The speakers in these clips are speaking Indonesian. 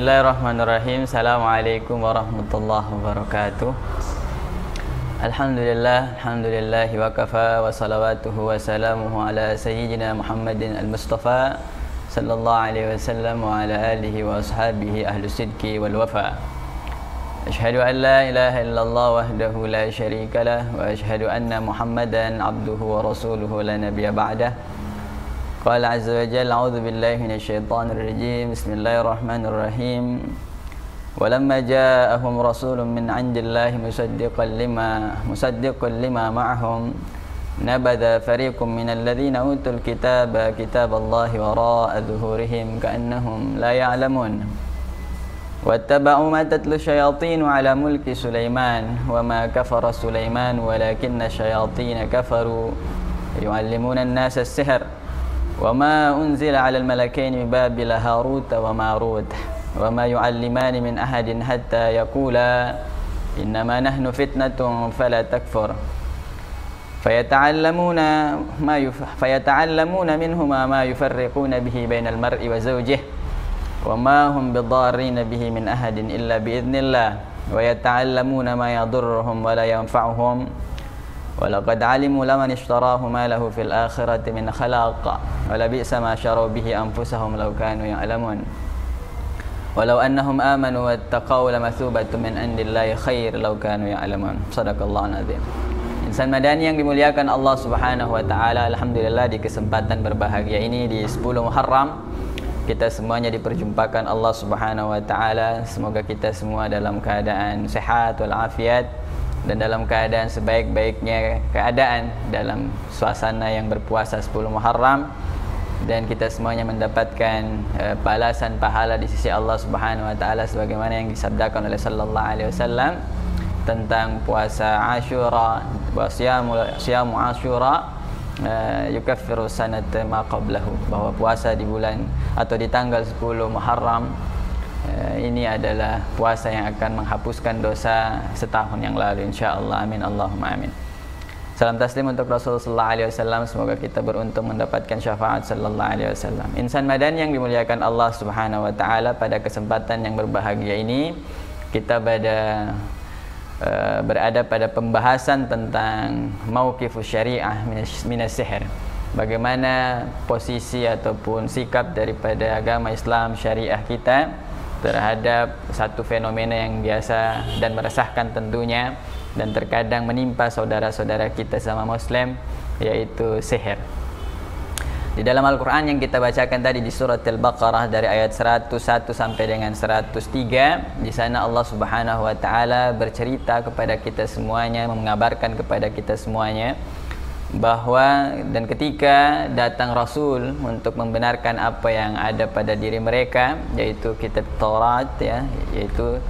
Bismillahirrahmanirrahim. Assalamualaikum warahmatullahi wabarakatuh. Alhamdulillahi wa kafa wa salawatuhu wa salamuhu ala sayyidina Muhammadin al-Mustafa sallallahu alaihi wasallam wa ala alihi wa ashabihi ahlus sidqi wal wafa. Asyhadu an la ilaha illallah wahdahu la syarika lah wa asyhadu anna Muhammadan abduhu wa rasuluhu la nabiyya ba'dah. Qala azza wa jalla a'udzu billahi minasyaitonir rajim. Bismillahirrahmanirrahim. Walamma ja'ahum rasulun min 'indillahi musaddiqan lima ma'ahum nabadha fariqun minal ladzina utul kitaba kitaballahi wara'a dhuhurihim ka'annahum la ya'lamun. Wattaba'u ma tatlu syayatin 'ala mulki Sulaiman wa ma kafara Sulaiman walakinna syayatin kafaru yu'allimuna an-nasa as-sihr. وما أنزل على الملكين ببابل هاروت وماروت وما يعلمان من أحد حتى يقولا إنما نحن فتنة فلا تكفر فيتعلمون منهما ما يفرقون به بين المرء وزوجه وما هم بضارين به من أحد إلا بإذن الله ويتعلمون ما يضرهم ولا ينفعهم ولقد علموا لمن اشتراه ما له في الآخرة من خلاق ولبئس ما شروا به أنفسهم لو كانوا يعلمون ولو أنهم آمنوا واتقوا لمثوبة من عند الله خير لو كانوا يعلمون. Shadaqallahu azim. Insan Madani yang dimuliakan Allah Subhanahu wa taala, alhamdulillah di kesempatan berbahagia ini di 10 Muharram kita semuanya diperjumpakan Allah Subhanahu wa taala. Semoga kita semua dalam keadaan sehat wal afiat dan dalam keadaan sebaik-baiknya keadaan dalam suasana yang berpuasa 10 Muharram, dan kita semuanya mendapatkan balasan pahala di sisi Allah Subhanahu wa taala sebagaimana yang disabdakan oleh sallallahu alaihi wasallam tentang puasa Asyura, siyamu Asyura yukaffiru sanata ma qablahu, bahwa puasa di bulan atau di tanggal 10 Muharram ini adalah puasa yang akan menghapuskan dosa setahun yang lalu, insyaallah. Amin Allahumma amin. Salam taslim untuk Rasulullah sallallahu alaihi wasallam. Semoga kita beruntung mendapatkan syafaat sallallahu alaihi wasallam. Insan Madani yang dimuliakan Allah Subhanahu wa taala, pada kesempatan yang berbahagia ini kita berada pada pembahasan tentang mauqifus syariah minas sihr. Bagaimana posisi ataupun sikap daripada agama Islam syariah kita terhadap satu fenomena yang biasa dan meresahkan tentunya, dan terkadang menimpa saudara-saudara kita sama Muslim, yaitu sihir. Di dalam Al-Quran yang kita bacakan tadi di surat Al-Baqarah dari ayat 101 sampai dengan 103, di sana Allah Subhanahu wa taala bercerita kepada kita semuanya, mengabarkan kepada kita semuanya bahwa dan ketika datang Rasul untuk membenarkan apa yang ada pada diri mereka, yaitu kitab Taurat, yaitu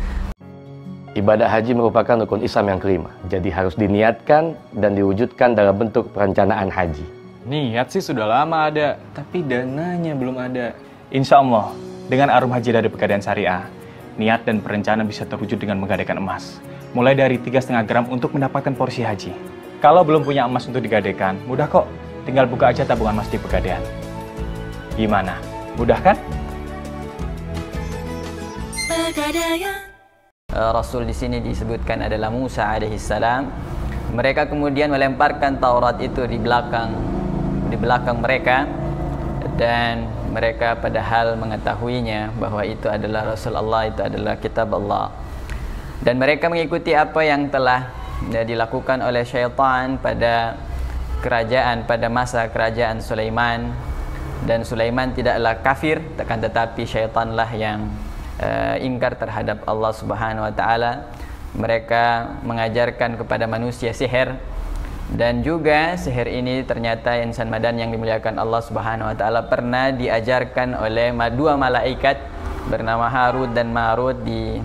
ibadah haji merupakan rukun Islam yang kelima, jadi harus diniatkan dan diwujudkan dalam bentuk perencanaan haji. Niat sih sudah lama ada, tapi dananya belum ada. Insya Allah, dengan Arum Haji dari Pegadaian Syariah, niat dan perencanaan bisa terwujud dengan menggadaikan emas, mulai dari 3,5 gram untuk mendapatkan porsi haji. Kalau belum punya emas untuk digadaikan, mudah kok. Tinggal buka aja tabungan emas di Pegadaian. Gimana? Mudah kan? Rasul di sini disebutkan adalah Musa alaihissalam. Mereka kemudian melemparkan Taurat itu di belakang mereka, dan mereka padahal mengetahuinya bahwa itu adalah Rasulullah, itu adalah kitab Allah. Dan mereka mengikuti apa yang telah dilakukan oleh syaitan pada masa kerajaan Sulaiman. Dan Sulaiman tidaklah kafir, akan tetapi syaitanlah yang ingkar terhadap Allah Subhanahu wa taala. Mereka mengajarkan kepada manusia sihir, dan juga sihir ini ternyata insan Madan yang dimuliakan Allah Subhanahu wa taala pernah diajarkan oleh dua malaikat bernama Harut dan Marut di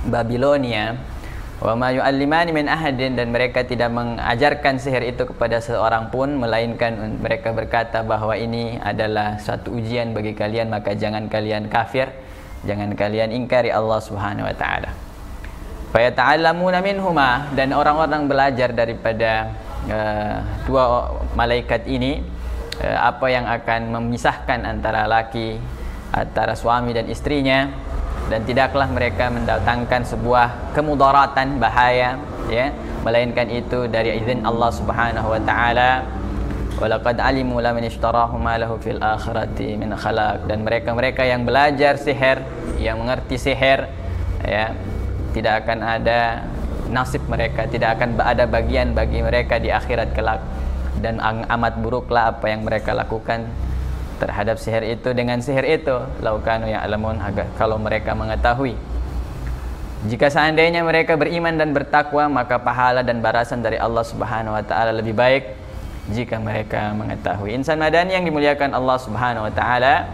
Babilonia. Wa ma yu'allimani min ahadin, dan mereka tidak mengajarkan sihir itu kepada seorang pun, melainkan mereka berkata bahwa ini adalah suatu ujian bagi kalian, maka jangan kalian kafir, jangan kalian ingkari Allah Subhanahu wa taala. Fa yata'allamuna minhuma, dan orang-orang belajar daripada dua malaikat ini apa yang akan memisahkan antara suami dan istrinya, dan tidaklah mereka mendatangkan sebuah kemudaratan, bahaya, ya, melainkan itu dari izin Allah Subhanahu wa taala. Walaqad alimu laman ishtarahu ma lahu fil akhirati min khalaq. Dan mereka-mereka yang belajar sihir, yang mengerti sihir, ya, tidak akan ada nasib mereka, tidak akan ada bagian bagi mereka di akhirat kelak. Dan amat buruklah apa yang mereka lakukan terhadap sihir itu dengan sihir itu, laukanu ya'lamun, kalau mereka mengetahui. Jika seandainya mereka beriman dan bertakwa, maka pahala dan balasan dari Allah Subhanahu wa taala lebih baik jika mereka mengetahui. Insan Madani yang dimuliakan Allah Subhanahu wa taala,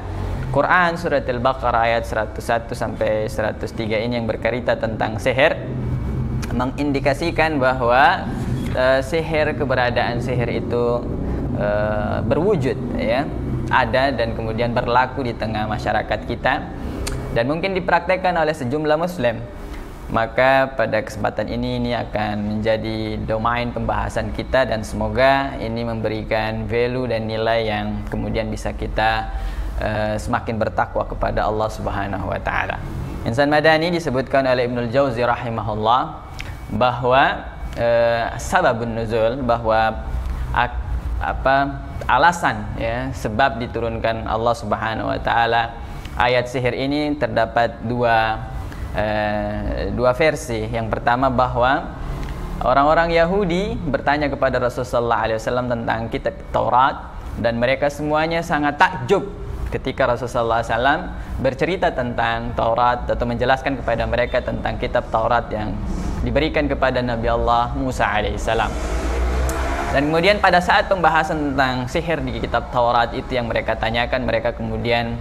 Quran surat Al-Baqarah ayat 101 sampai 103 ini yang bercerita tentang sihir mengindikasikan bahwa sihir, keberadaan sihir itu berwujud, ya, ada dan kemudian berlaku di tengah masyarakat kita dan mungkin dipraktekkan oleh sejumlah muslim. Maka pada kesempatan ini akan menjadi domain pembahasan kita dan semoga ini memberikan value dan nilai yang kemudian bisa kita semakin bertakwa kepada Allah Subhanahu wa taala. Insan Madani disebutkan oleh Ibnul Jauzi rahimahullah bahwa sababun nuzul, bahwa alasan, ya, sebab diturunkan Allah Subhanahu wa taala ayat sihir ini terdapat dua versi. Yang pertama bahwa orang-orang Yahudi bertanya kepada Rasulullah SAW tentang kitab Taurat dan mereka semuanya sangat takjub ketika Rasulullah SAW bercerita tentang Taurat atau menjelaskan kepada mereka tentang kitab Taurat yang diberikan kepada Nabi Allah Musa alaihissalam. Dan kemudian pada saat pembahasan tentang sihir di kitab Taurat itu yang mereka tanyakan, mereka kemudian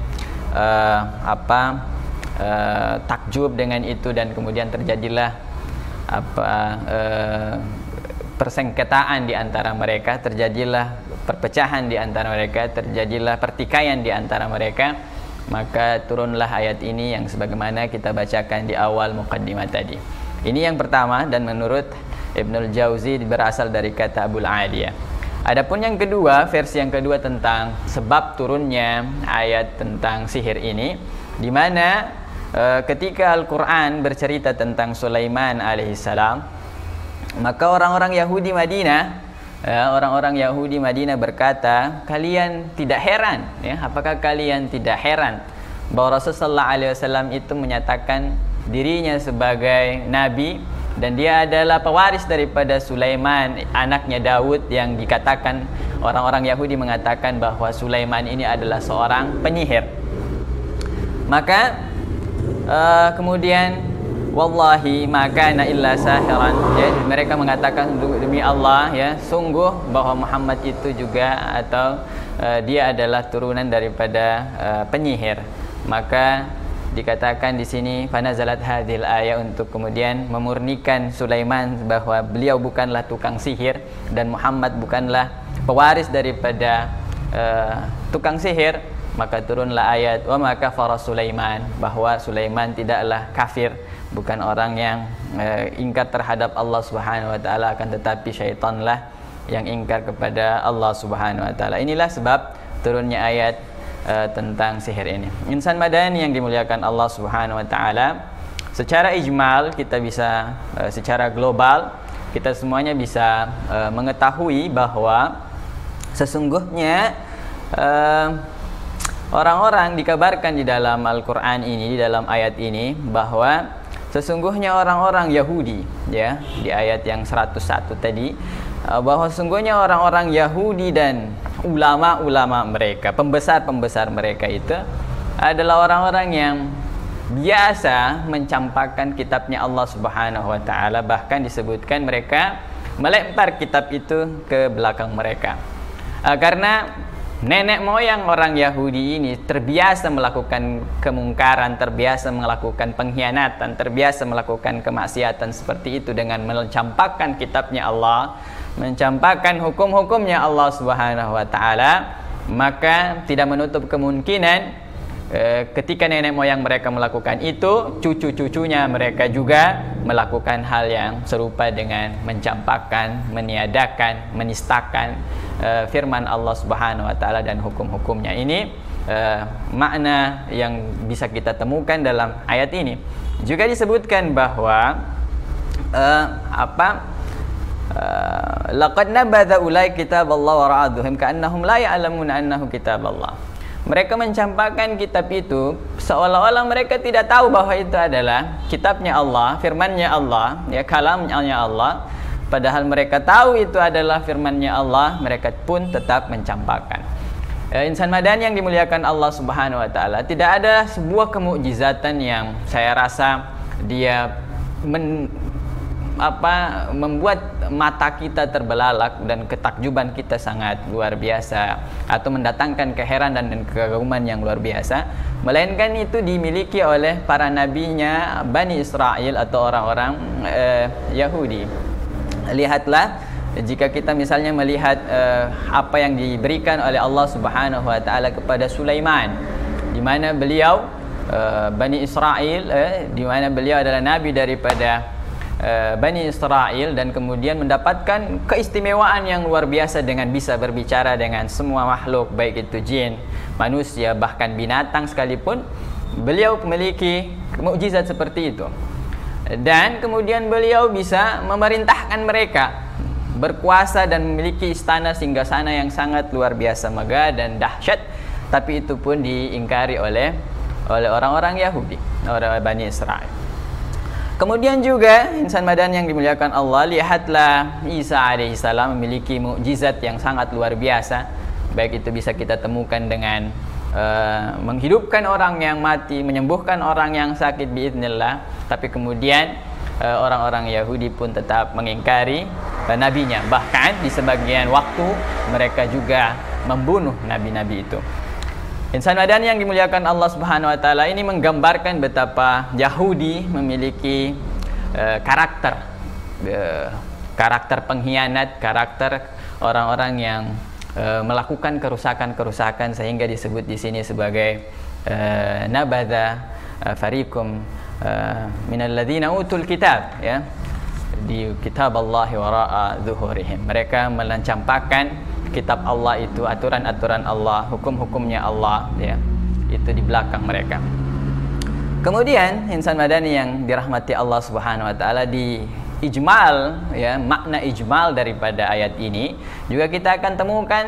takjub dengan itu dan kemudian terjadilah persengketaan di antara mereka, terjadilah perpecahan di antara mereka, terjadilah pertikaian di antara mereka. Maka turunlah ayat ini yang sebagaimana kita bacakan di awal muqaddimah tadi. Ini yang pertama dan menurut Ibnul Jauzi berasal dari kata Abul Aliyah. Adapun yang kedua, versi yang kedua tentang sebab turunnya ayat tentang sihir ini, di mana ketika Al-Quran bercerita tentang Sulaiman alaihissalam, maka orang-orang Yahudi Madinah berkata, kalian tidak heran, ya, apakah kalian tidak heran bahwa Rasulullah SAW itu menyatakan dirinya sebagai nabi dan dia adalah pewaris daripada Sulaiman, anaknya Daud, yang dikatakan orang-orang Yahudi mengatakan bahwa Sulaiman ini adalah seorang penyihir. Maka kemudian wallahi maka na illa sahiran, ya, mereka mengatakan demi Allah, ya, sungguh bahwa Muhammad itu juga atau dia adalah turunan daripada penyihir. Maka dikatakan di sini fanazalat hadhil ayat untuk kemudian memurnikan Sulaiman bahwa beliau bukanlah tukang sihir dan Muhammad bukanlah pewaris daripada tukang sihir. Maka turunlah ayat wa ma kafara Sulaiman, bahwa Sulaiman tidaklah kafir, bukan orang yang ingkar terhadap Allah Subhanahu wa taala, akan tetapi syaitanlah yang ingkar kepada Allah Subhanahu wa taala. Inilah sebab turunnya ayat tentang sihir ini. Insan Madani yang dimuliakan Allah Subhanahu wa taala, secara ijmal kita bisa secara global kita semuanya bisa mengetahui bahwa sesungguhnya orang-orang dikabarkan di dalam Al-Qur'an ini, di dalam ayat ini, bahwa sesungguhnya orang-orang Yahudi, ya, di ayat yang 101 tadi, bahwa sesungguhnya orang-orang Yahudi dan ulama-ulama mereka, pembesar-pembesar mereka itu adalah orang-orang yang biasa mencampakkan kitabnya Allah Subhanahu wa taala, bahkan disebutkan mereka melempar kitab itu ke belakang mereka. Karena nenek moyang orang Yahudi ini terbiasa melakukan kemungkaran, terbiasa melakukan pengkhianatan, terbiasa melakukan kemaksiatan seperti itu dengan mencampakkan kitabnya Allah, mencampakkan hukum-hukumnya Allah Subhanahu wa taala. Maka tidak menutup kemungkinan ketika nenek moyang mereka melakukan itu, cucu-cucunya mereka juga melakukan hal yang serupa dengan mencampakkan, meniadakan, menistakan firman Allah Subhanahu wa taala dan hukum-hukumnya. Ini makna yang bisa kita temukan dalam ayat ini. Juga disebutkan bahwa laqad nabadha ulai kitaballah wa ra'aduhum ka'annahum la ya'lamuna annahu kitaballah. Mereka mencampakkan kitab itu seolah-olah mereka tidak tahu bahwa itu adalah kitabnya Allah, firman-Nya Allah, ya, kalamnya Allah. Padahal mereka tahu itu adalah firman-Nya Allah, mereka pun tetap mencampakkan. Insan Madani yang dimuliakan Allah Subhanahu wa taala, tidak ada sebuah kemukjizatan yang saya rasa dia membuat mata kita terbelalak dan ketakjuban kita sangat luar biasa atau mendatangkan keheranan dan kekaguman yang luar biasa, melainkan itu dimiliki oleh para nabinya Bani Israel atau orang-orang Yahudi. Lihatlah, jika kita misalnya melihat apa yang diberikan oleh Allah Subhanahu wa taala kepada Sulaiman, di mana beliau Bani Israel, di mana beliau adalah nabi daripada Bani Israel, dan kemudian mendapatkan keistimewaan yang luar biasa dengan bisa berbicara dengan semua makhluk, baik itu jin, manusia, bahkan binatang sekalipun. Beliau memiliki mukjizat seperti itu, dan kemudian beliau bisa memerintahkan mereka, berkuasa dan memiliki istana singgasana yang sangat luar biasa megah dan dahsyat. Tapi itu pun diingkari oleh orang-orang Yahudi, orang Bani Israel. Kemudian juga insan Madan yang dimuliakan Allah, lihatlah Isa alaihissalam memiliki mukjizat yang sangat luar biasa. Baik itu bisa kita temukan dengan menghidupkan orang yang mati, menyembuhkan orang yang sakit biidznillah. Tapi kemudian orang-orang Yahudi pun tetap mengingkari nabinya. Bahkan di sebagian waktu mereka juga membunuh nabi-nabi itu. Insan Madan yang dimuliakan Allah Subhanahu wa taala, ini menggambarkan betapa Yahudi memiliki karakter pengkhianat, karakter orang-orang yang melakukan kerusakan-kerusakan, sehingga disebut di sini sebagai nabadha fariqum minal ladzina utul kitab, ya, di kitab Allah wara'a zuhurihim. Mereka mencampakkan kitab Allah itu, aturan-aturan Allah, hukum-hukumnya Allah, ya, itu di belakang mereka. Kemudian insan Madani yang dirahmati Allah Subhanahu wa taala, di ijmal, ya, makna ijmal daripada ayat ini juga kita akan temukan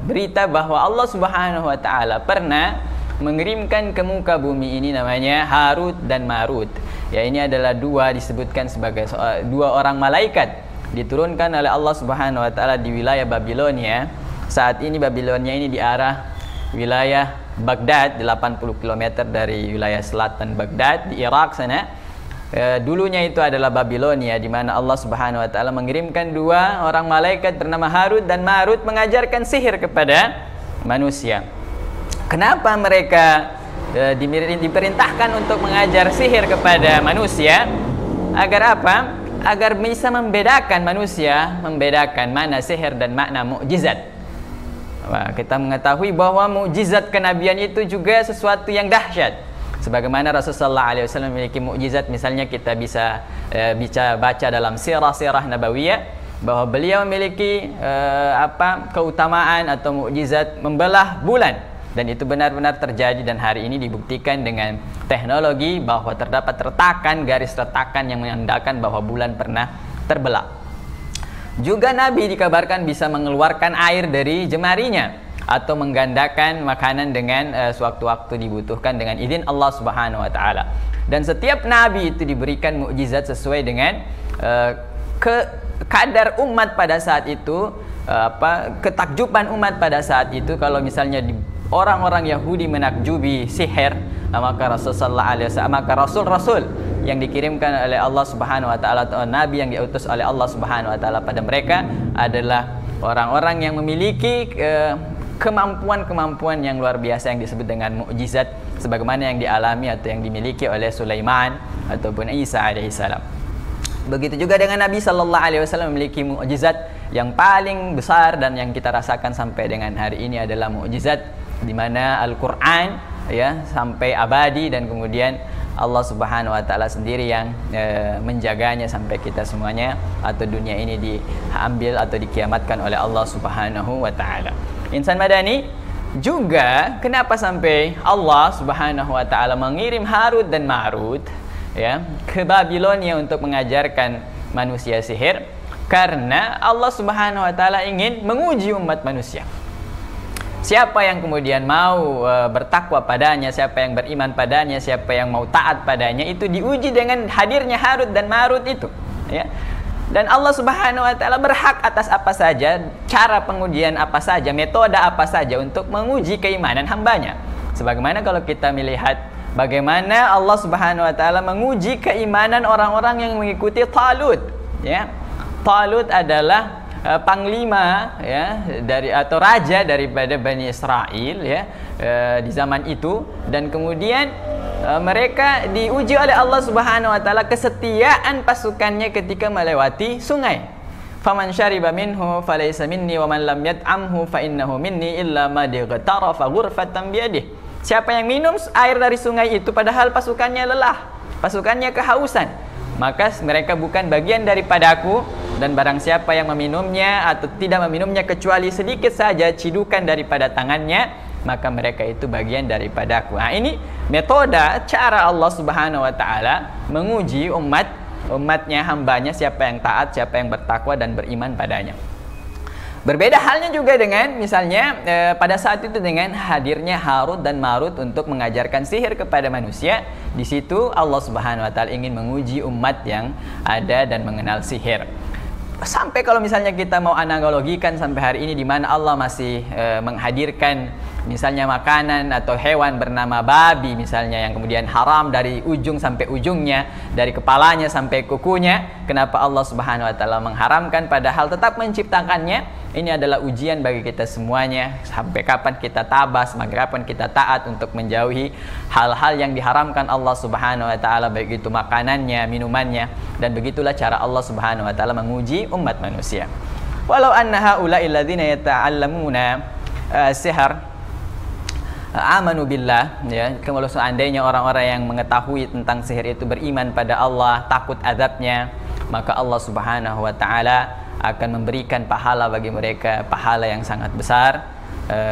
berita bahwa Allah Subhanahu wa taala pernah mengirimkan ke muka bumi ini namanya Harut dan Marut. Ya, ini adalah disebutkan sebagai dua orang malaikat, diturunkan oleh Allah Subhanahu wa taala di wilayah Babilonia. Saat ini Babilonia ini di arah wilayah Baghdad, 80 km dari wilayah selatan Baghdad di Irak sana. Dulunya itu adalah Babilonia, di mana Allah Subhanahu wa taala mengirimkan dua orang malaikat bernama Harut dan Marut mengajarkan sihir kepada manusia. Kenapa mereka diperintahkan untuk mengajar sihir kepada manusia? Agar apa? Agar bisa membedakan manusia, membedakan mana sihir dan makna mukjizat. Kita mengetahui bahwa mukjizat kenabian itu juga sesuatu yang dahsyat. Sebagaimana Rasulullah SAW memiliki mukjizat, misalnya kita bisa baca dalam sirah nabawiyah bahwa beliau memiliki keutamaan atau mukjizat membelah bulan, dan itu benar-benar terjadi, dan hari ini dibuktikan dengan teknologi bahwa terdapat garis retakan yang menandakan bahwa bulan pernah terbelah. Juga Nabi dikabarkan bisa mengeluarkan air dari jemarinya atau menggandakan makanan dengan sewaktu-waktu dibutuhkan dengan izin Allah Subhanahu wa taala. Dan setiap nabi itu diberikan mukjizat sesuai dengan kadar umat pada saat itu, ketakjuban umat pada saat itu. Kalau misalnya orang-orang Yahudi menakjubi sihir, maka Rasul yang dikirimkan oleh Allah Subhanahu wa taala atau nabi yang diutus oleh Allah Subhanahu wa taala pada mereka adalah orang-orang yang memiliki kemampuan yang luar biasa yang disebut dengan mukjizat, sebagaimana yang dialami atau yang dimiliki oleh Sulaiman ataupun Isa alaihissalam. Begitu juga dengan Nabi sallallahu alaihi wasallam memiliki mukjizat yang paling besar dan yang kita rasakan sampai dengan hari ini adalah mukjizat di mana Al-Qur'an, ya, sampai abadi, dan kemudian Allah Subhanahu wa taala sendiri yang menjaganya sampai kita semuanya atau dunia ini diambil atau dikiamatkan oleh Allah Subhanahu wa taala. Insan Madani, juga kenapa sampai Allah Subhanahu wa taala mengirim Harut dan Marut ya ke Babilonia untuk mengajarkan manusia sihir? Karena Allah Subhanahu wa taala ingin menguji umat manusia. Siapa yang kemudian mau bertakwa padanya, siapa yang beriman padanya, siapa yang mau taat padanya, itu diuji dengan hadirnya Harut dan Marut itu ya. Dan Allah Subhanahu wa taala berhak atas apa saja, cara pengujian apa saja, metode apa saja untuk menguji keimanan hambanya. Sebagaimana kalau kita melihat bagaimana Allah Subhanahu wa taala menguji keimanan orang-orang yang mengikuti Talut ya. Talut adalah panglima ya atau raja daripada Bani Israel ya di zaman itu, dan kemudian mereka diuji oleh Allah Subhanahu wa taala kesetiaan pasukannya ketika melewati sungai. Faman syariba minhu falaysa minni wa man lam yat'amhu fa innahu minni illa ma dightarafa ghurfatan biyadihi. Siapa yang minum air dari sungai itu padahal pasukannya lelah, pasukannya kehausan, maka mereka bukan bagian daripadaku, dan barang siapa yang meminumnya atau tidak meminumnya kecuali sedikit saja cidukan daripada tangannya, maka mereka itu bagian daripadaku. Nah, ini metode cara Allah Subhanahu wa taala menguji umatnya, hambanya, siapa yang taat, siapa yang bertakwa dan beriman padanya. Berbeda halnya juga dengan misalnya pada saat itu dengan hadirnya Harut dan Marut untuk mengajarkan sihir kepada manusia. Di situ Allah Subhanahu wa taala ingin menguji umat yang ada dan mengenal sihir. Sampai kalau misalnya kita mau analogikan sampai hari ini di mana Allah masih menghadirkan misalnya makanan atau hewan bernama babi misalnya yang kemudian haram dari ujung sampai ujungnya, dari kepalanya sampai kukunya. Kenapa Allah Subhanahu wa taala mengharamkan padahal tetap menciptakannya? Ini adalah ujian bagi kita semuanya. Sampai kapan kita tabah, sampai kapan kita taat untuk menjauhi hal-hal yang diharamkan Allah Subhanahu wa taala, baik itu makanannya, minumannya. Dan begitulah cara Allah Subhanahu wa taala menguji umat manusia. Walau anna haula'i alladzina yata'allamuna sihr amanu billah ya, kalau seandainya orang-orang yang mengetahui tentang sihir itu beriman pada Allah, takut azabnya, maka Allah Subhanahu wa taala akan memberikan pahala bagi mereka, pahala yang sangat besar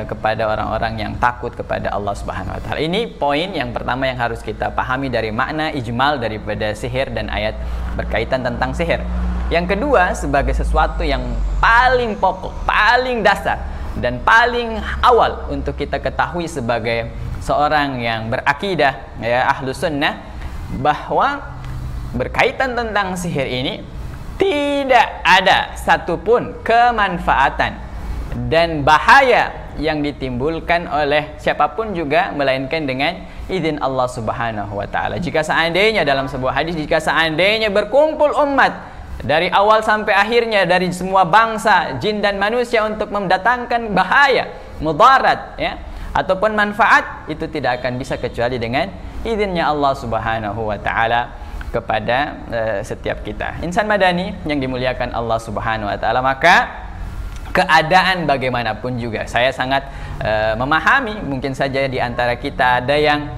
kepada orang-orang yang takut kepada Allah Subhanahu wa taala. Ini poin yang pertama yang harus kita pahami dari makna ijmal daripada sihir dan ayat berkaitan tentang sihir. Yang kedua, sebagai sesuatu yang paling pokok, paling dasar dan paling awal untuk kita ketahui sebagai seorang yang berakidah ya ahlus sunnah, bahwa berkaitan tentang sihir ini tidak ada satupun kemanfaatan dan bahaya yang ditimbulkan oleh siapapun juga melainkan dengan izin Allah Subhanahu wa taala. Jika seandainya dalam sebuah hadis, jika seandainya berkumpul umat dari awal sampai akhirnya dari semua bangsa jin dan manusia untuk mendatangkan bahaya, mudarat ya ataupun manfaat, itu tidak akan bisa kecuali dengan izinnya Allah Subhanahu wa taala kepada setiap kita. Insan madani yang dimuliakan Allah Subhanahu wa taala, maka keadaan bagaimanapun juga saya sangat memahami, mungkin saja di antara kita ada yang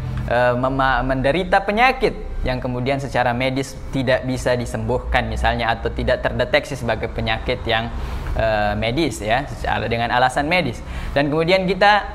menderita penyakit yang kemudian secara medis tidak bisa disembuhkan misalnya, atau tidak terdeteksi sebagai penyakit yang medis ya, dengan alasan medis, dan kemudian kita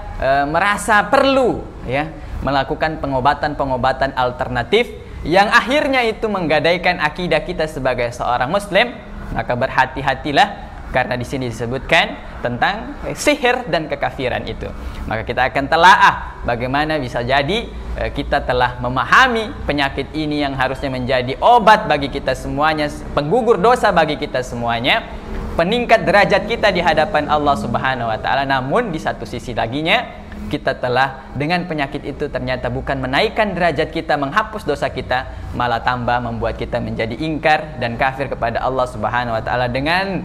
merasa perlu ya melakukan pengobatan alternatif yang akhirnya itu menggadaikan akidah kita sebagai seorang muslim, maka berhati-hatilah, karena di sini disebutkan tentang sihir dan kekafiran itu. Maka kita akan telaah bagaimana bisa jadi kita telah memahami penyakit ini yang harusnya menjadi obat bagi kita semuanya, penggugur dosa bagi kita semuanya, peningkat derajat kita di hadapan Allah Subhanahu wa taala. Namun di satu sisi laginya, kita telah dengan penyakit itu ternyata bukan menaikkan derajat kita, menghapus dosa kita, malah tambah membuat kita menjadi ingkar dan kafir kepada Allah Subhanahu wa taala dengan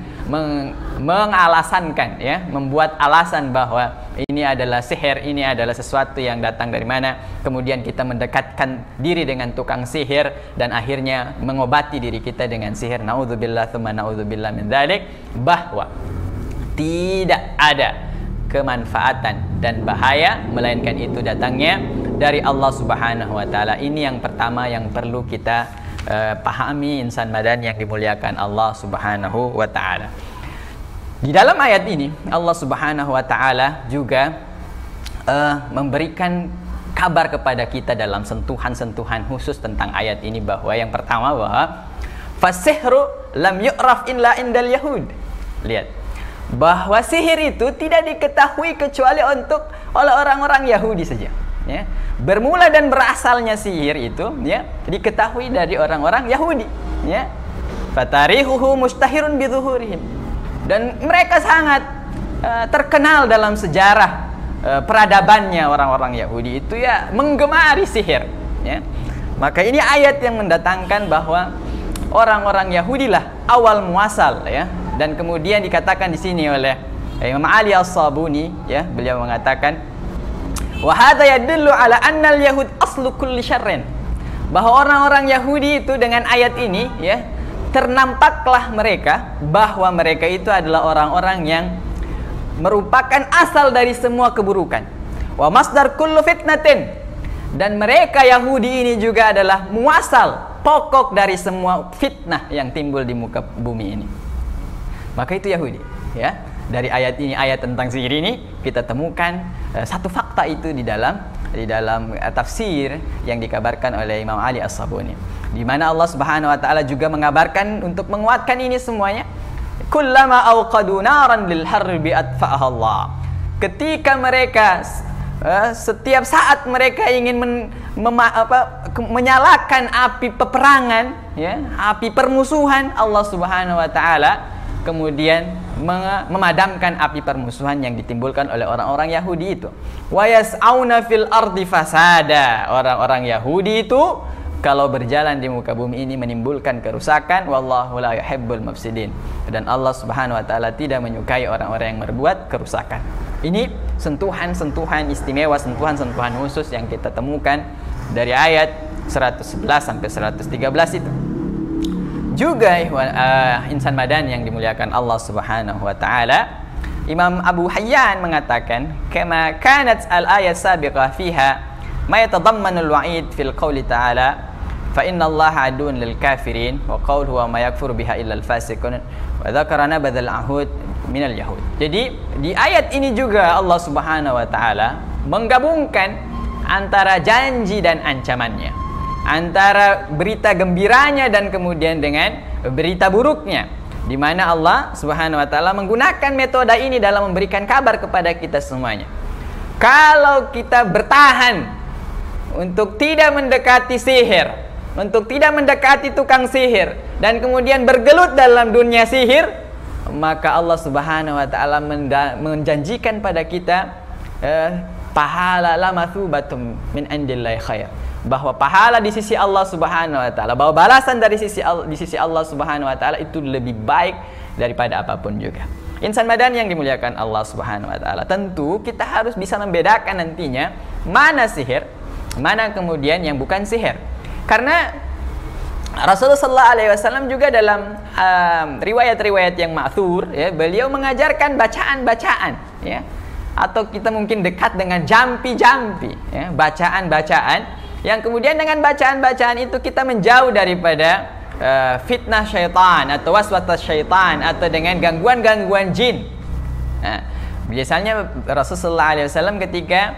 mengalasankan ya, membuat alasan bahwa ini adalah sihir, ini adalah sesuatu yang datang dari mana. Kemudian kita mendekatkan diri dengan tukang sihir dan akhirnya mengobati diri kita dengan sihir. Naudzubillah tsumma naudzubillah min dzalik, bahwa tidak ada kemanfaatan dan bahaya melainkan itu datangnya dari Allah Subhanahu wa taala. Ini yang pertama yang perlu kita pahami, insan madani yang dimuliakan Allah Subhanahu wa taala. Di dalam ayat ini Allah Subhanahu wa taala juga memberikan kabar kepada kita dalam sentuhan-sentuhan khusus tentang ayat ini, bahwa yang pertama bahwa fasihru lam yu'raf illa indal yahud. Lihat, bahwa sihir itu tidak diketahui kecuali oleh orang-orang Yahudi saja, ya. Bermula dan berasalnya sihir itu, ya, diketahui dari orang-orang Yahudi, ya. Fatarihuhu mustahirun bidzuhurihim. Dan mereka sangat terkenal dalam sejarah peradabannya orang-orang Yahudi itu, ya, menggemari sihir, ya. Maka ini ayat yang mendatangkan bahwa orang-orang Yahudi lah awal muasal, ya. Dan kemudian dikatakan di sini oleh Imam Ali As-Sabuni, ya, beliau mengatakan wa hadza yadullu ala anna al-yahud aslu kulli syarrin, bahwa orang-orang Yahudi itu dengan ayat ini, ya, ternampaklah mereka bahwa mereka itu adalah orang-orang yang merupakan asal dari semua keburukan. Wa masdar kullu fitnatin, dan mereka Yahudi ini juga adalah muasal, pokok dari semua fitnah yang timbul di muka bumi ini. Maka itu Yahudi, ya. Dari ayat ini, ayat tentang sihir ini, kita temukan satu fakta itu di dalam tafsir yang dikabarkan oleh Imam Ali As-Sabuni, di mana Allah Subhanahu wa taala juga mengabarkan untuk menguatkan ini semuanya. Kullama awqadu naran lil harbi atfa'aha Allah. Ketika mereka setiap saat mereka ingin menyalakan api peperangan, ya, api permusuhan, Allah Subhanahu wa taala kemudian memadamkan api permusuhan yang ditimbulkan oleh orang-orang Yahudi itu. Wa yas'auna fil ardi fasada. Orang-orang Yahudi itu kalau berjalan di muka bumi ini menimbulkan kerusakan. Wallahu la yuhibbul mufsidin. Dan Allah Subhanahu wa taala tidak menyukai orang-orang yang berbuat kerusakan. Ini sentuhan-sentuhan istimewa, sentuhan-sentuhan khusus yang kita temukan dari ayat 111 sampai 113 itu. Juga insan madan yang dimuliakan Allah Subhanahu wa taala, Imam Abu Hayyan mengatakan, kama kanat al-ayat sabiqah fiha ma yatadammanu al-wa'id fil qouli ta'ala fa inna Allah aduun lil kafirin wa qawluhu wa ma yakfuru biha illa al-fasiqun wa dzakara nabadzal ahud min al-yahud. Jadi di ayat ini juga Allah Subhanahu wa taala menggabungkan antara janji dan ancamannya, antara berita gembiranya dan kemudian dengan berita buruknya, di mana Allah Subhanahu wa taala menggunakan metode ini dalam memberikan kabar kepada kita semuanya. Kalau kita bertahan untuk tidak mendekati sihir, untuk tidak mendekati tukang sihir, dan kemudian bergelut dalam dunia sihir, maka Allah Subhanahu wa taala menjanjikan pada kita pahala la mathubatum min indillahi khair, bahwa pahala di sisi Allah Subhanahu wa taala, bahwa balasan di sisi Allah Subhanahu wa taala itu lebih baik daripada apapun juga. Insan madan yang dimuliakan Allah Subhanahu wa taala, tentu kita harus bisa membedakan nantinya mana sihir, mana kemudian yang bukan sihir. Karena Rasulullah sallallahu alaihi wasallam juga dalam riwayat-riwayat yang ma'thur, ya, beliau mengajarkan bacaan-bacaan, ya, atau kita mungkin dekat dengan jampi-jampi, ya, bacaan-bacaan yang kemudian dengan bacaan-bacaan itu kita menjauh daripada fitnah syaitan atau waswatas syaitan atau dengan gangguan-gangguan jin. Nah, biasanya Rasulullah SAW ketika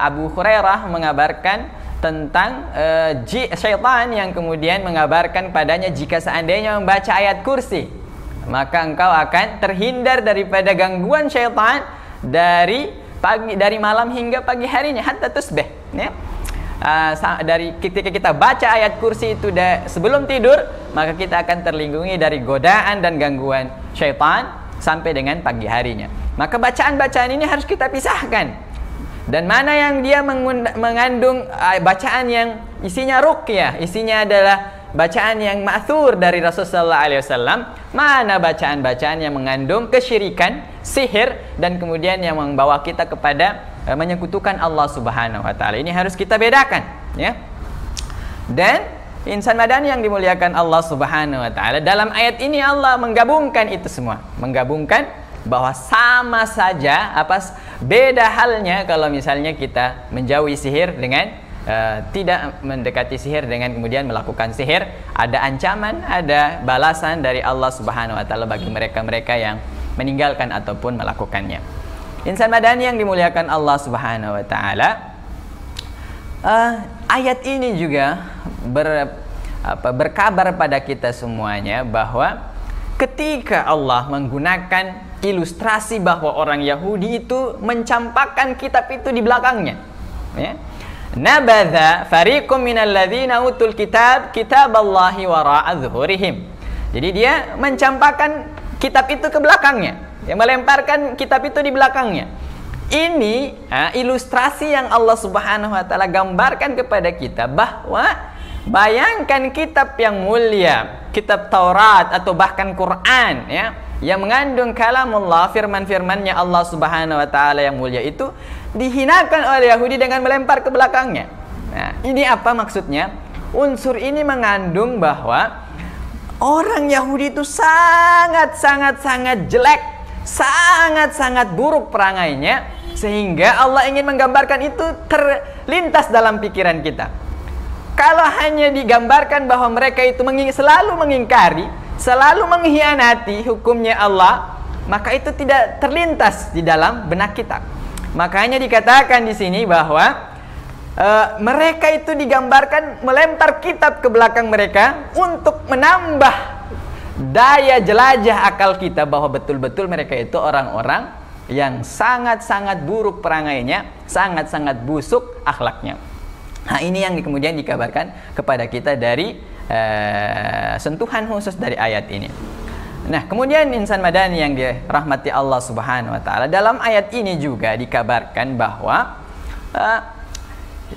Abu Hurairah mengabarkan tentang syaitan yang kemudian mengabarkan padanya, jika seandainya membaca ayat kursi, maka engkau akan terhindar daripada gangguan syaitan dari malam hingga pagi harinya, hatta tusbih, ya. Dari ketika kita baca ayat kursi itu sebelum tidur, maka kita akan terlindungi dari godaan dan gangguan syaitan sampai dengan pagi harinya. Maka bacaan-bacaan ini harus kita pisahkan. Dan mana yang dia mengandung bacaan yang isinya ruqyah, isinya adalah bacaan yang ma'thur dari Rasulullah SAW, mana bacaan-bacaan yang mengandung kesyirikan, sihir, dan kemudian yang membawa kita kepada menyekutukan Allah Subhanahu wa taala. Ini harus kita bedakan, ya. Dan insan madan yang dimuliakan Allah Subhanahu wa taala, dalam ayat ini Allah menggabungkan itu semua, menggabungkan bahwa sama saja, beda halnya kalau misalnya kita menjauhi sihir dengan tidak mendekati sihir dengan kemudian melakukan sihir. Ada ancaman, ada balasan dari Allah Subhanahu wa taala bagi mereka-mereka yang meninggalkan ataupun melakukannya. Insan madani yang dimuliakan Allah Subhanahu wa taala, ayat ini juga berkabar pada kita semuanya bahwa ketika Allah menggunakan ilustrasi bahwa orang Yahudi itu mencampakkan kitab itu di belakangnya, ya. Nabadha fariqum minal ladzina utul kitab kitaballahi wara'a zuhurihim. Jadi dia mencampakkan kitab itu ke belakangnya, yang melemparkan kitab itu di belakangnya. Ini ilustrasi yang Allah Subhanahu wa taala gambarkan kepada kita bahwa bayangkan kitab yang mulia, kitab Taurat atau bahkan Quran, ya, yang mengandung kalamullah, firman-firmannya Allah Subhanahu wa taala yang mulia itu dihinakan oleh Yahudi dengan melempar ke belakangnya. Nah, ini apa maksudnya? Unsur ini mengandung bahwa orang Yahudi itu sangat jelek, sangat buruk perangainya, sehingga Allah ingin menggambarkan itu terlintas dalam pikiran kita. Kalau hanya digambarkan bahwa mereka itu selalu mengingkari, selalu mengkhianati hukumnya Allah, maka itu tidak terlintas di dalam benak kita. Makanya dikatakan di sini bahwa mereka itu digambarkan melempar kitab ke belakang mereka untuk menambah daya jelajah akal kita bahwa betul-betul mereka itu orang-orang yang sangat buruk perangainya, sangat busuk akhlaknya. Nah, ini yang kemudian dikabarkan kepada kita dari sentuhan khusus dari ayat ini. Nah, kemudian insan madani yang dirahmati Allah Subhanahu wa taala, dalam ayat ini juga dikabarkan bahwa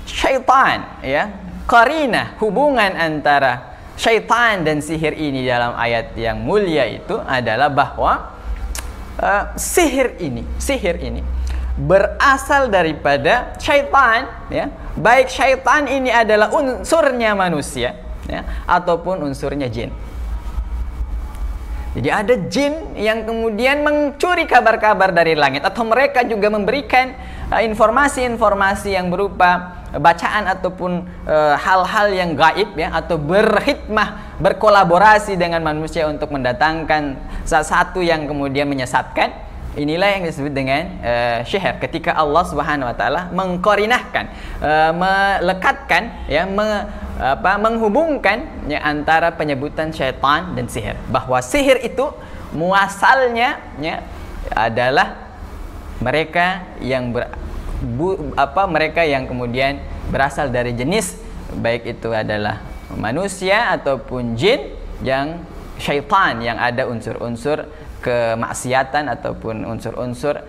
syaitan, ya, qarinah, hubungan antara syaitan dan sihir ini dalam ayat yang mulia itu adalah bahwa sihir ini berasal daripada syaitan, ya, baik syaitan ini adalah unsurnya manusia, ya, ataupun unsurnya jin. Jadi ada jin yang kemudian mencuri kabar-kabar dari langit, atau mereka juga memberikan informasi-informasi yang berupa bacaan ataupun hal-hal yang gaib, ya, atau berkhidmah, berkolaborasi dengan manusia untuk mendatangkan sesuatu yang kemudian menyesatkan. Inilah yang disebut dengan sihir. Ketika Allah Subhanahu wa taala mengkorinahkan, melekatkan, ya, menghubungkan, ya, antara penyebutan syaitan dan sihir, bahwa sihir itu muasalnya, ya, adalah mereka yang mereka yang kemudian berasal dari jenis baik itu adalah manusia ataupun jin, yang syaitan yang ada unsur-unsur kemaksiatan ataupun unsur-unsur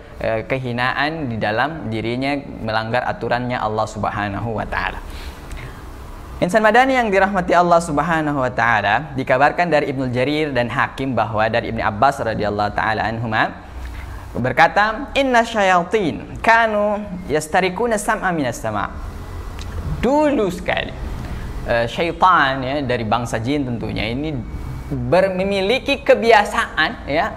kehinaan di dalam dirinya, melanggar aturannya Allah Subhanahu wa taala. Insan madani yang dirahmati Allah Subhanahu wa taala, dikabarkan dari Ibnu Jarir dan Hakim bahwa dari Ibnu Abbas radhiyallahu taala anhuma berkata, inna syayatin kanu yastarikuna sam'a minas sama'. Dulu sekali syaitan, ya, dari bangsa jin tentunya ini memiliki kebiasaan, ya,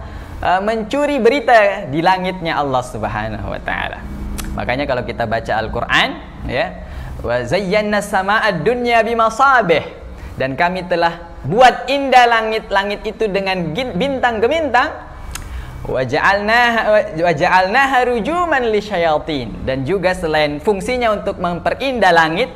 mencuri berita di langitnya Allah Subhanahu wa taala. Makanya kalau kita baca Al-Qur'an, ya, wa zayyana sama'ad dunya bimasabih, dan kami telah buat indah langit-langit itu dengan bintang gemintang, wa ja'alnaha rujuman lisyayatin, dan juga selain fungsinya untuk memperindah langit,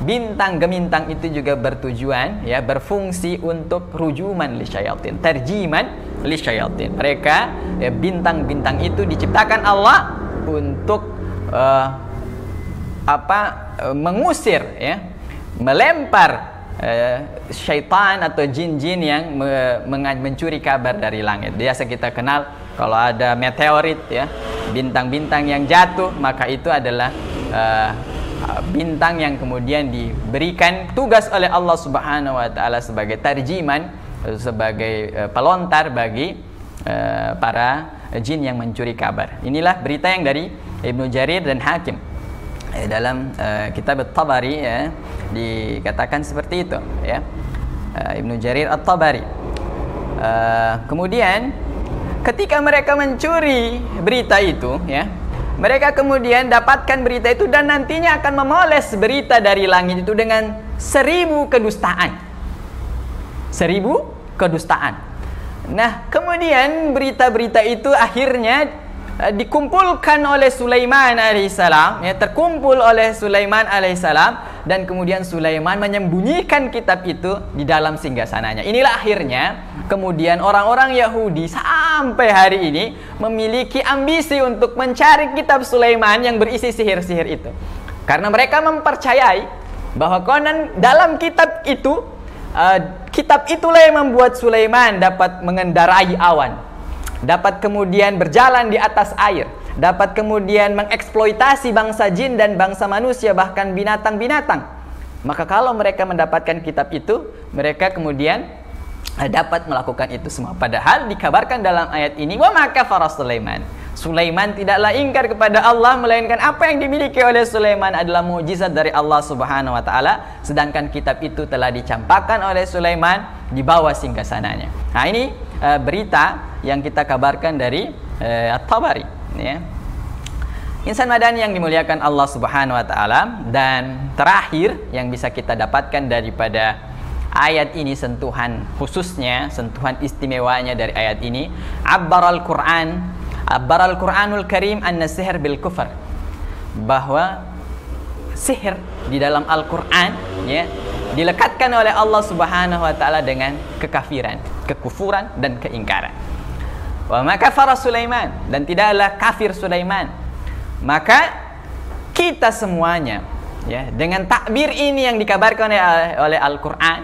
bintang gemintang itu juga bertujuan, ya, berfungsi untuk rujuman lisyayatin, terjiman lisyayatin. Mereka, ya, bintang-bintang itu diciptakan Allah untuk mengusir, ya, melempar syaitan atau jin-jin yang mencuri kabar dari langit. Biasa kita kenal kalau ada meteorit, ya, bintang-bintang yang jatuh, maka itu adalah bintang yang kemudian diberikan tugas oleh Allah Subhanahu wa taala sebagai tarjiman, sebagai pelontar bagi para jin yang mencuri kabar. Inilah berita yang dari Ibnu Jarir dan Hakim. Dalam kitab At-Tabari, ya, dikatakan seperti itu, ya, Ibnu Jarir At-Tabari. Kemudian ketika mereka mencuri berita itu, ya, mereka kemudian dapatkan berita itu dan nantinya akan memoles berita dari langit itu dengan 1000 kedustaan. 1000 kedustaan. Nah, kemudian berita-berita itu akhirnya dikumpulkan oleh Sulaiman alaihissalam, ya, terkumpul oleh Sulaiman alaihissalam, dan kemudian Sulaiman menyembunyikan kitab itu di dalam singgasananya. Inilah akhirnya kemudian orang-orang Yahudi sampai hari ini memiliki ambisi untuk mencari kitab Sulaiman yang berisi sihir-sihir itu, karena mereka mempercayai bahwa konon dalam kitab itu, kitab itulah yang membuat Sulaiman dapat mengendarai awan, dapat kemudian berjalan di atas air, dapat kemudian mengeksploitasi bangsa jin dan bangsa manusia, bahkan binatang-binatang. Maka kalau mereka mendapatkan kitab itu, mereka kemudian dapat melakukan itu semua. Padahal dikabarkan dalam ayat ini, wa ma kafara Sulaiman. Sulaiman tidaklah ingkar kepada Allah, melainkan apa yang dimiliki oleh Sulaiman adalah mukjizat dari Allah Subhanahu wa taala, sedangkan kitab itu telah dicampakkan oleh Sulaiman di bawah singgasananya. Nah, ini berita yang kita kabarkan dari At-Tabari, ya. Insan madani yang dimuliakan Allah Subhanahu wa taala, dan terakhir yang bisa kita dapatkan daripada ayat ini, sentuhan khususnya, sentuhan istimewanya dari ayat ini, abbaral Qur'anul Karim anna sihr bil kufr, bahwa sihir di dalam Al-Qur'an, ya, dilekatkan oleh Allah Subhanahu wa taala dengan kekafiran, kekufuran dan keingkaran. Wa ma kafara Sulaiman, dan tidaklah kafir Sulaiman. Maka kita semuanya, ya, dengan takbir ini yang dikabarkan oleh Al-Qur'an,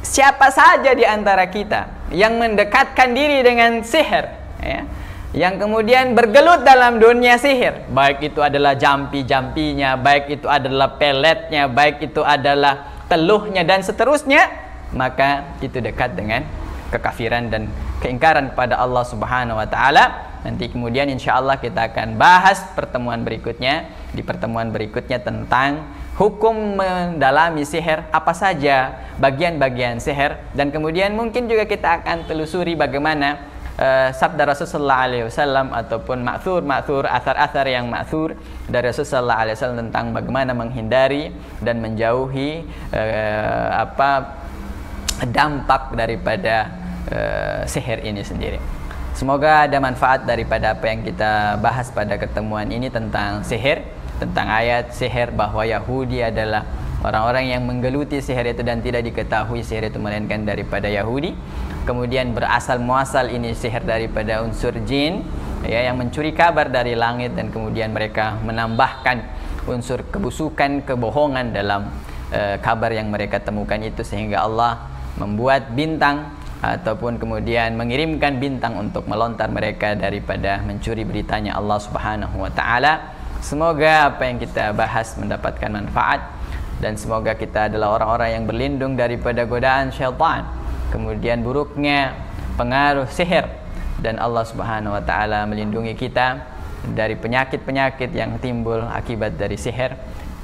siapa saja di antara kita yang mendekatkan diri dengan sihir, ya, yang kemudian bergelut dalam dunia sihir, baik itu adalah jampi-jampinya, baik itu adalah peletnya, baik itu adalah teluhnya dan seterusnya, maka itu dekat dengan kekafiran dan keingkaran kepada Allah Subhanahu wa taala. Nanti kemudian insyaallah kita akan bahas pertemuan berikutnya, di pertemuan berikutnya, tentang hukum mendalami sihir, apa saja bagian-bagian sihir, dan kemudian mungkin juga kita akan telusuri bagaimana sabda Rasulullah SAW ataupun ma'thur, athar-athar yang ma'thur dari Rasulullah SAW tentang bagaimana menghindari dan menjauhi dampak daripada sihir ini sendiri. Semoga ada manfaat daripada apa yang kita bahas pada ketemuan ini tentang sihir, tentang ayat sihir, bahwa Yahudi adalah orang-orang yang menggeluti sihir itu dan tidak diketahui sihir itu melainkan daripada Yahudi. Kemudian berasal muasal ini sihir daripada unsur jin, ya, yang mencuri kabar dari langit, dan kemudian mereka menambahkan unsur kebusukan, kebohongan dalam kabar yang mereka temukan itu, sehingga Allah membuat bintang ataupun kemudian mengirimkan bintang untuk melontar mereka daripada mencuri beritanya Allah Subhanahu wa taala. Semoga apa yang kita bahas mendapatkan manfaat, dan semoga kita adalah orang-orang yang berlindung daripada godaan syaitan, kemudian buruknya pengaruh sihir, dan Allah Subhanahu wa taala melindungi kita dari penyakit-penyakit yang timbul akibat dari sihir.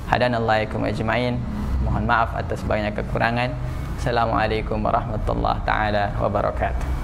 Hadanallahu ajmain. Mohon maaf atas banyak kekurangan. Assalamualaikum warahmatullahi taala wabarakatuh.